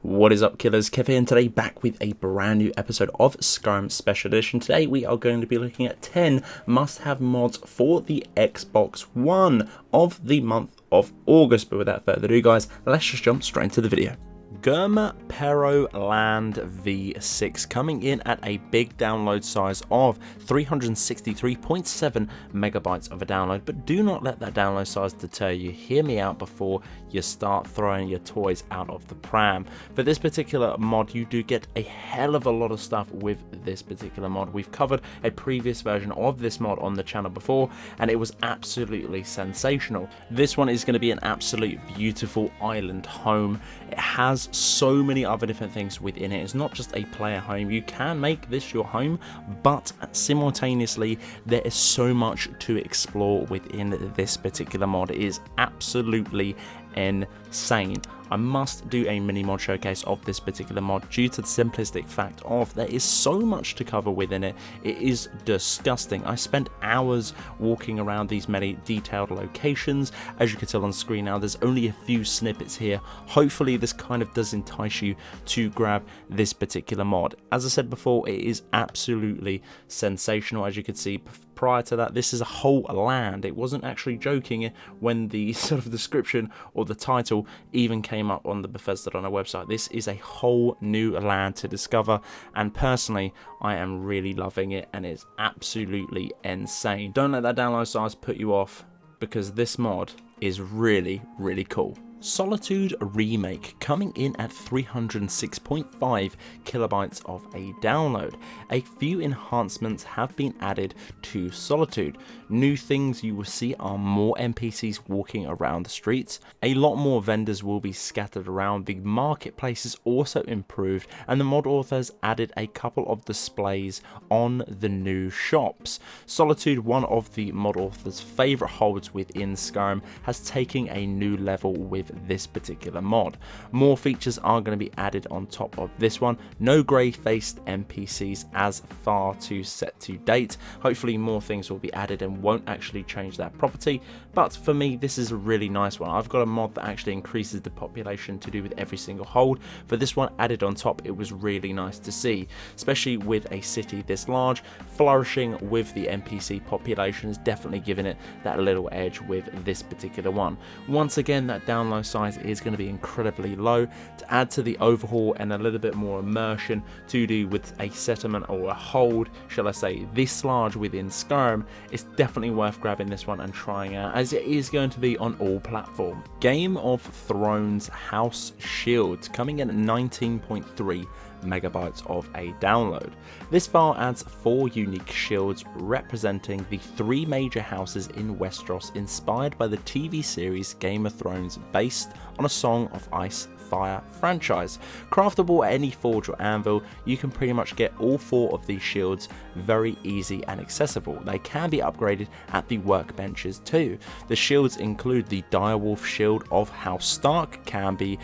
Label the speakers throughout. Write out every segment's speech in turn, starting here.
Speaker 1: What is up, killers? Kev here, and today back with a brand new episode of Skyrim Special Edition. Today we are going to be looking at 10 must-have mods for the Xbox One of the month of August. But without further ado, guys, let's just jump straight into the video. GOMAPERO Land V6 coming in at a big download size of 363.7 megabytes of a download, but do not let that download size deter you. Hear me out before you start throwing your toys out of the pram. For this particular mod, you do get a hell of a lot of stuff with this particular mod. We've covered a previous version of this mod on the channel before, and it was absolutely sensational. This one is going to be an absolute beautiful island home. It has so many other different things within it. It's not just a player home. You can make this your home, but simultaneously there is so much to explore within this particular mod. It is absolutely insane. I must do a mini mod showcase of this particular mod due to the simplistic fact of there is so much to cover within it. It is disgusting. I spent hours walking around these many detailed locations. As you can tell on screen now, there's only a few snippets here. Hopefully this kind of does entice you to grab this particular mod. As I said before, it is absolutely sensational. As you can see, prior to that, this is a whole land. It wasn't actually joking when the sort of description or the title even came up on the Bethesda website. This is a whole new land to discover, and personally I am really loving it, and it's absolutely insane. Don't let that download size put you off, because this mod is really cool. Solitude Remake coming in at 306.5 kilobytes of a download. A few enhancements have been added to Solitude. New things you will see are more NPCs walking around the streets. A lot more vendors will be scattered around. The marketplace is also improved, and the mod authors added a couple of displays on the new shops. Solitude, one of the mod authors' favourite holds within Skyrim, has taken a new level with this particular mod. More features are going to be added on top of this one. No grey-faced NPCs as far to set to date. Hopefully more things will be added and won't actually change that property, but for me this is a really nice one. I've got a mod that actually increases the population to do with every single hold. For this one added on top, it was really nice to see, especially with a city this large. Flourishing with the NPC population is definitely giving it that little edge with this particular one. Once again, that download size is going to be incredibly low to add to the overhaul and a little bit more immersion to do with a settlement or a hold, shall I say, this large within Skyrim. It's definitely worth grabbing this one and trying out, as it is going to be on all platforms. Game of Thrones House Shields coming in at 19.3 megabytes of a download. This file adds 4 unique shields representing the 3 major houses in Westeros, inspired by the TV series Game of Thrones, based on a Song of Ice Fire franchise. Craftable at any forge or anvil, you can pretty much get all 4 of these shields very easy and accessible. They can be upgraded at the workbenches too. The shields include the Direwolf shield of House Stark, can be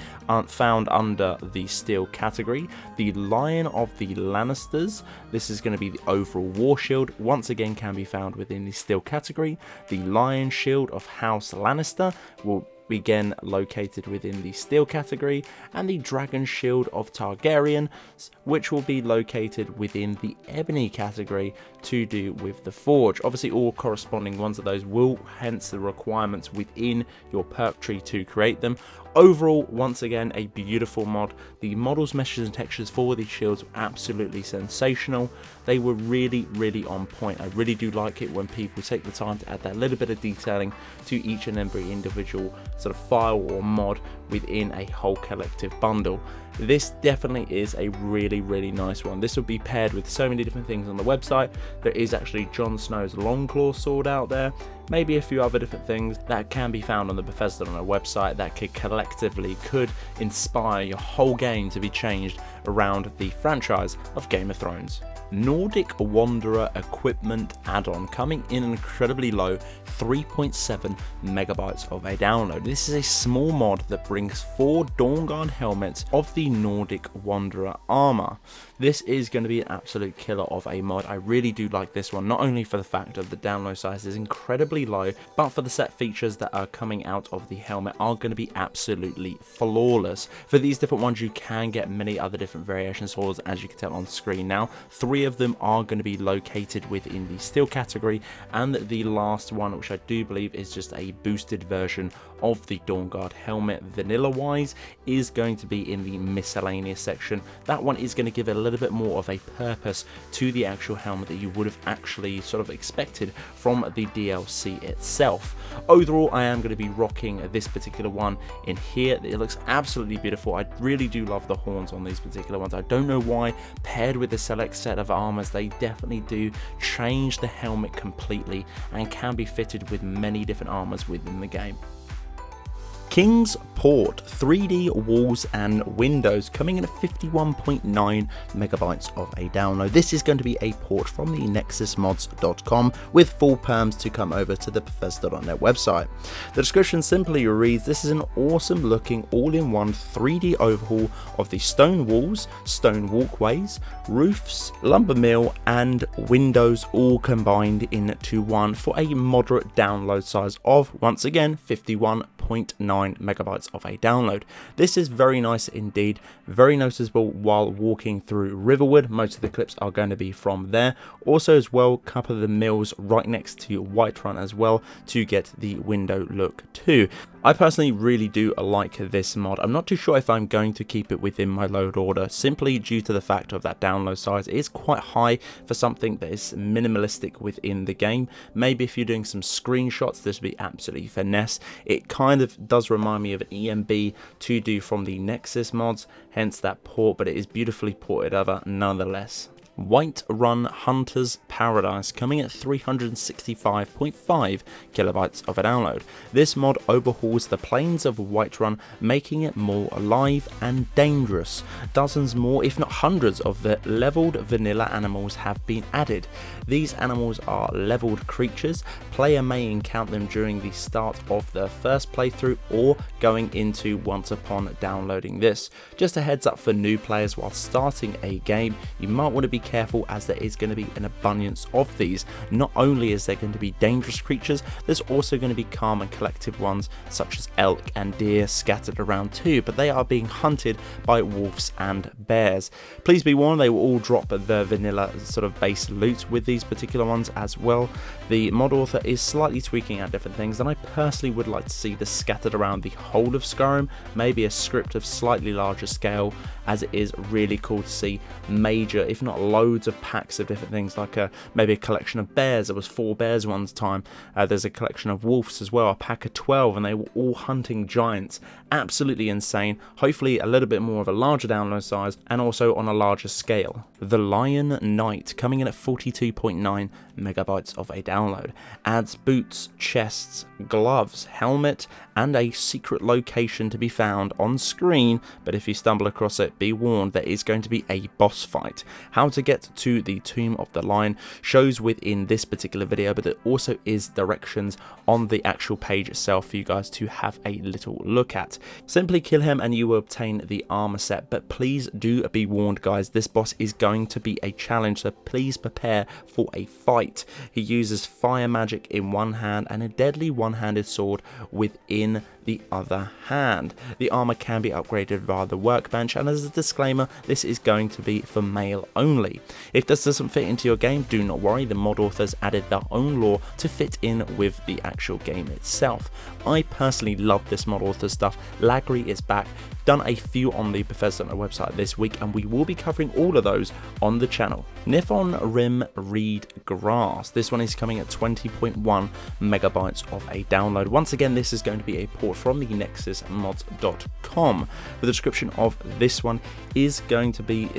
Speaker 1: found under the steel category. The Lion of the Lannisters, this is going to be the overall war shield, once again can be found within the steel category. The Lion shield of House Lannister will again located within the steel category, and the Dragon Shield of Targaryen, which will be located within the ebony category to do with the forge. Obviously all corresponding ones of those will hence the requirements within your perk tree to create them. Overall, once again, a beautiful mod. The models, meshes and textures for these shields were absolutely sensational. They were really on point. I really do like it when people take the time to add that little bit of detailing to each and every individual sort of file or mod within a whole collective bundle. This definitely is a really nice one. This will be paired with so many different things on the website. There is actually Jon Snow's Longclaw sword out there, maybe a few other different things that can be found on the Bethesda website that collectively could inspire your whole game to be changed around the franchise of Game of Thrones. Nordic Wanderer equipment add-on coming in an incredibly low 3.7 megabytes of a download. This is a small mod that brings 4 Dawnguard helmets of the Nordic Wanderer armor. This is going to be an absolute killer of a mod. I really do like this one, not only for the fact of the download size is incredibly low, but for the set features that are coming out of the helmet are going to be absolutely flawless. For these different ones, you can get many other different variation swords, as you can tell on screen now. 3 of them are going to be located within the steel category, and the last one, which I do believe is just a boosted version of the Dawnguard helmet vanilla wise, is going to be in the miscellaneous section. That one is going to give it a little bit more of a purpose to the actual helmet that you would have actually sort of expected from the DLC itself. Overall, I am going to be rocking this particular one in here. It looks absolutely beautiful. I really do love the horns on these particular ones. I don't know why, paired with the select set of armors, they definitely do change the helmet completely and can be fitted with many different armors within the game. King's Port 3D walls and windows, coming in at 51.9 megabytes of a download. This is going to be a port from the nexusmods.com with full perms to come over to the Bethesda.net website. The description simply reads, this is an awesome looking all-in-one 3D overhaul of the stone walls, stone walkways, roofs, lumber mill and windows all combined into one for a moderate download size of, once again, 51.9 megabytes of a download. This is very nice indeed, very noticeable while walking through Riverwood. Most of the clips are going to be from there. Also as well, a couple of the mills right next to Whiterun as well to get the window look too. I personally really do like this mod. I'm not too sure if I'm going to keep it within my load order, simply due to the fact of that download size. It is quite high for something that is minimalistic within the game. Maybe if you're doing some screenshots, this would be absolutely finesse. It kind of does remind me of an EMB to do from the Nexus mods, hence that port, but it is beautifully ported over nonetheless. Whiterun Hunter's Paradise, coming at 365.5 kilobytes of a download. This mod overhauls the plains of Whiterun, making it more alive and dangerous. Dozens more, if not hundreds, of the leveled vanilla animals have been added. These animals are leveled creatures. Player may encounter them during the start of the first playthrough or going into once upon downloading this. Just a heads up for new players, while starting a game, you might want to be careful, as there is going to be an abundance of these. Not only is there going to be dangerous creatures, there's also going to be calm and collective ones such as elk and deer scattered around too, but they are being hunted by wolves and bears. Please be warned, they will all drop the vanilla sort of base loot with these particular ones as well. The mod author is slightly tweaking out different things, and I personally would like to see this scattered around the whole of Skyrim, maybe a script of slightly larger scale, as it is really cool to see major, if not loads of packs of different things, like maybe a collection of bears. There was 4 bears one time. There's a collection of wolves as well, a pack of 12, and they were all hunting giants. Absolutely insane. Hopefully a little bit more of a larger download size and also on a larger scale. The Lion Knight, coming in at 42.9 megabytes of a download, adds boots, chests, gloves, helmet and a secret location to be found on screen, but if you stumble across it, be warned, there is going to be a boss fight. How to get to the Tomb of the Lion shows within this particular video, but there also is directions on the actual page itself for you guys to have a little look at. Simply kill him and you will obtain the armor set, but please do be warned guys, this boss is going to be a challenge, so please prepare for a fight. He uses fire magic in one hand and a deadly one-handed sword within the other hand. The armor can be upgraded via the workbench, and as a disclaimer, this is going to be for male only. If this doesn't fit into your game, do not worry, the mod authors added their own lore to fit in with the actual game itself. I personally love this mod author stuff. Lagri is back. Done a few on the Bethesda website this week, and we will be covering all of those on the channel. NihonRim Reed Grass. This one is coming at 20.1 megabytes of a download. Once again, this is going to be a port from the nexusmods.com. The description of this one is going to be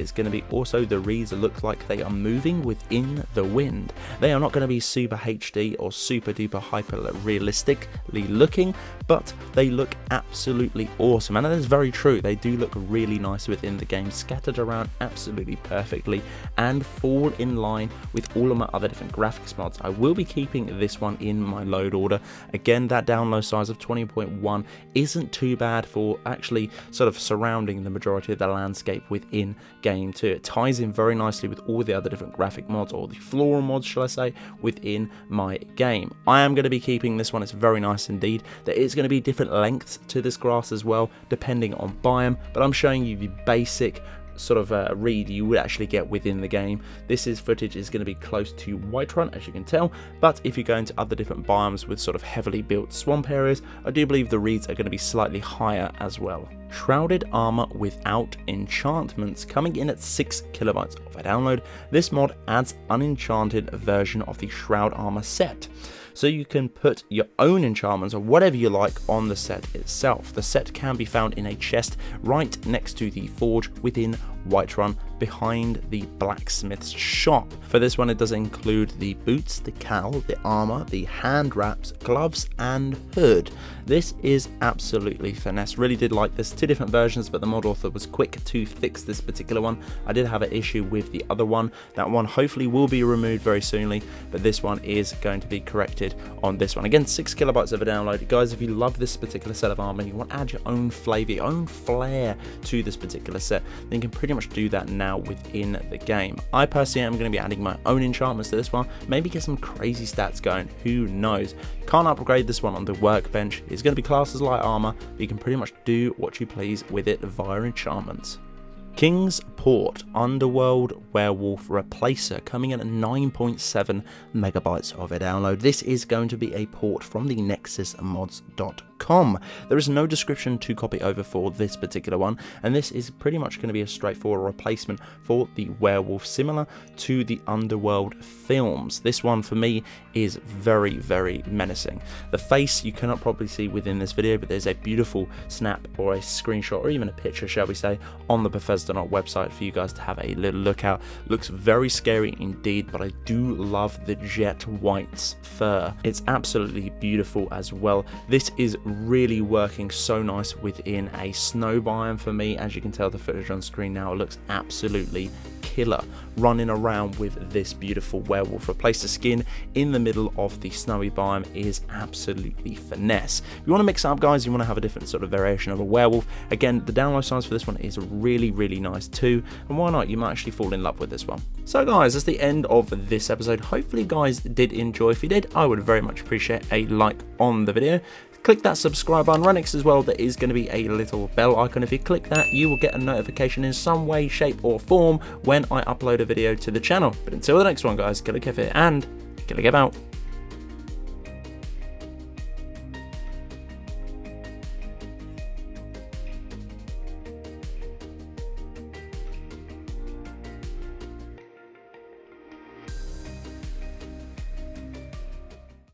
Speaker 1: also the reeds look like they are moving within the wind. They are not going to be super HD or super duper hyper realistically looking, but they look absolutely awesome, and that is very true. They do look really nice within the game, scattered around absolutely perfectly and fall in line with all of my other different graphics mods. I will be keeping this one in my load order. Again, that download size of 20.1 isn't too bad for actually sort of surrounding the majority of the landscape within game 2. It ties in very nicely with all the other different graphic mods, or the floral mods shall I say, within my game. I am going to be keeping this one. It's very nice indeed. There is going to be different lengths to this grass as well depending on biome, but I'm showing you the basic sort of read you would actually get within the game. Footage is going to be close to Whiterun, as you can tell, but if you go into other different biomes with sort of heavily built swamp areas, I do believe the reads are going to be slightly higher as well. Shrouded armor without enchantments, coming in at 6 kilobytes of a download. This mod adds unenchanted version of the Shroud armor set, so you can put your own enchantments or whatever you like on the set itself. The set can be found in a chest right next to the forge within Whiterun, behind the blacksmith's shop. For this one, it does include the boots, the cowl, the armor, the hand wraps, gloves and hood. This is absolutely finesse. Really did like this. 2 different versions, but the mod author was quick to fix this particular one. I did have an issue with the other one. That one hopefully will be removed very soonly, but this one is going to be corrected on this one. Again, 6 kilobytes of a download. Guys, if you love this particular set of armor, you want to add your own flavor, your own flair to this particular set, then you can pretty much do that now within the game. I personally am going to be adding my own enchantments to this one, maybe get some crazy stats going, who knows. Can't upgrade this one on the workbench. It's going to be classed as light armor, but you can pretty much do what you please with it via enchantments. King's Port Underworld Werewolf Replacer, coming in at 9.7 megabytes of a download. This is going to be a port from the nexusmods.com. There is no description to copy over for this particular one, and this is pretty much going to be a straightforward replacement for the werewolf, similar to the Underworld films. This one for me is very, very menacing. The face you cannot probably see within this video, but there's a beautiful snap or a screenshot or even a picture, shall we say, on the Bethesda website for you guys to have a little look out. Looks very scary indeed, but I do love the jet white fur. It's absolutely beautiful as well. This is really working so nice within a snow biome for me. As you can tell, the footage on screen now, it looks absolutely killer running around with this beautiful werewolf. Replace the skin in the middle of the snowy biome is absolutely finesse. If you want to mix it up, guys, you want to have a different sort of variation of a werewolf, again, the download size for this one is really, really nice too, and why not, you might actually fall in love with this one. So guys, that's the end of this episode. Hopefully you guys did enjoy. If you did, I would very much appreciate a like on the video. Click that subscribe button right next as well. There is going to be a little bell icon. If you click that, you will get a notification in some way, shape or form when I upload a video to the channel. But until the next one, guys, Killerkev here, and Killerkev out.